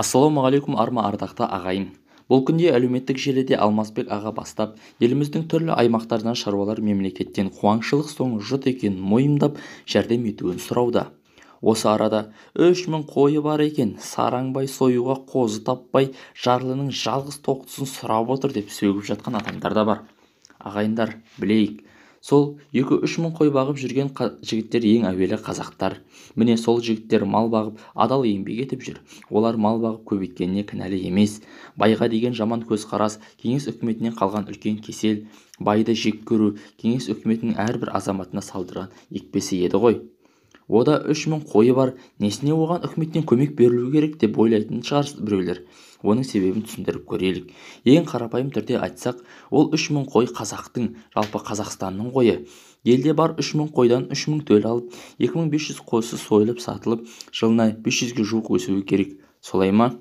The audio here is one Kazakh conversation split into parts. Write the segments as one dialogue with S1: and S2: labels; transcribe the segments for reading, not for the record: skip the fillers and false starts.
S1: Ассалаумағалейкум ардақты ағайын. Бұл күнде әлеуметтік желіде Алмасбек аға бастап, еліміздің түрлі аймақтарынан шаруалар мемлекеттен қуаңшылық соңы жұт екенін мойындап, жәрдем етуін сұрауда. Осы арада 3000 қойы бар екен, сараңбай союға қозы таппай, жарлының жалғыз тоқтысын сұрап отыр деп сөгіп жатқан адамдар да бар. Ағайындар, білейік, сол 2-3 мың қой бағып жүрген жігіттер ең әуелі қазақтар. Міне сол жігіттер мал бағып адал еңбек етіп жүр. Олар мал бағып көбейткеніне кінәлі емес. Байға деген жаман көзқарас кеңес үкіметінен қалған үлкен кесел. Байды жек көру кеңес үкіметінің әрбір азаматына салдырған екпесі еді ғой. Ода 3000 қойы бар, несіне оған үкіметтен көмек берілу керек деп ойлайтын шығар біреулер. Оның себебін түсіндіріп көрелік. Ең қарапайым түрде айтсақ, ол 3000 қой қазақтың, жалпы Қазақстанның қойы. Елде бар 3000 қойдан 3000 төл алып, 2500 қойсы сойылып сатылып, жылына 500-ге жуық өсуі керек. Солай ма?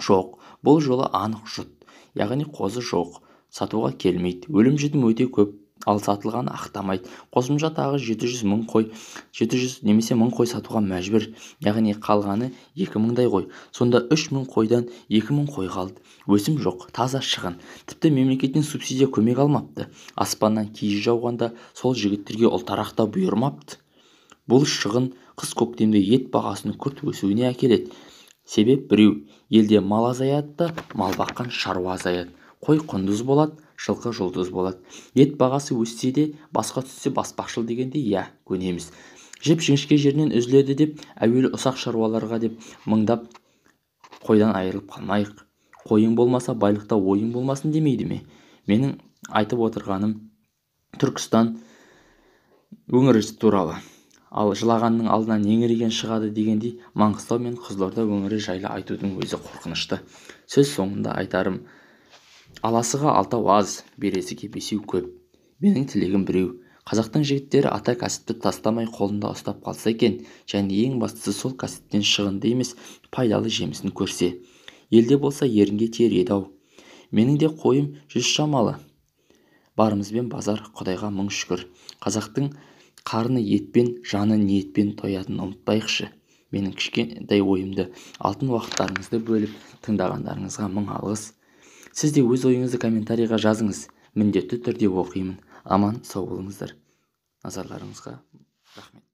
S1: Жоқ, бұл жолы анық жұт. Яғни қозы жоқ, сатуға келмейді. Өлім-жітім өте көп, ал сатылғаны ақтамайды. Қосымша тағы 700 мың қой, 700 немесе 1000 қой сатуға мәжбүр. Яғни қалғаны 2000-дай қой. Сонда 3000 қойдан 2000 қой қалды. Өсім жоқ, таза шығын. Тіпті мемлекеттен субсидия көмек алмапты. Аспаннан киіз жауғанда сол жігіттерге ұлтарақ та бұйырмапты. Бұл шығын қыс көктемде ет бағасының күрт өсуіне әкеледі. Себеп біреу, елде мал азаяды да, мал баққан шаруа азаяды. Қой құндыз болады, жылқы жұлдыз болады. Ет бағасы өссе де, басқа түссе баспақшыл дегенде көнеміз. Жіп-жіңішке жерінен үзіледі деп, әуелі ұсақ шаруаларға деп мыңдап қойдан айырылып қалмайық. Қойың болмаса, байлықта ойың болмасын демейді ме? Менің айтып отырғаным Түркістан өңірі туралы. Ал жылағанның алдынан еңіреген шығады дегендей, Маңғыстау мен Қызылорда өңірі жайлы айтудың өзі қорқынышты. Сөз соңында айтарым, аласыға алтау аз, бересіге бесеу көп. Менің тілегім біреу. Қазақтың жігіттері ата кәсіпті тастамай қолында ұстап қалса екен, және ең бастысы сол кәсіптен шығынды емес, пайдалы жемісін көрсе. Елде болса ерінге тиер еді-ау. Менің де қойым 100 шамалы. Барымызбен базар, Құдайға мың шүкір. Қазақтың қарны етпен, жаны ниетпен тоятын ұмытпайықшы. Менің кішкентай ойымды, алтын уақыттарыңызды бөліп тыңдағандарыңызға мың алғыс. Сіз де өз ойыңызды комментарийға жазыңыз. Міндетті түрде оқимын. Аман сау болыңыздар. Назарларыңызға рахмет.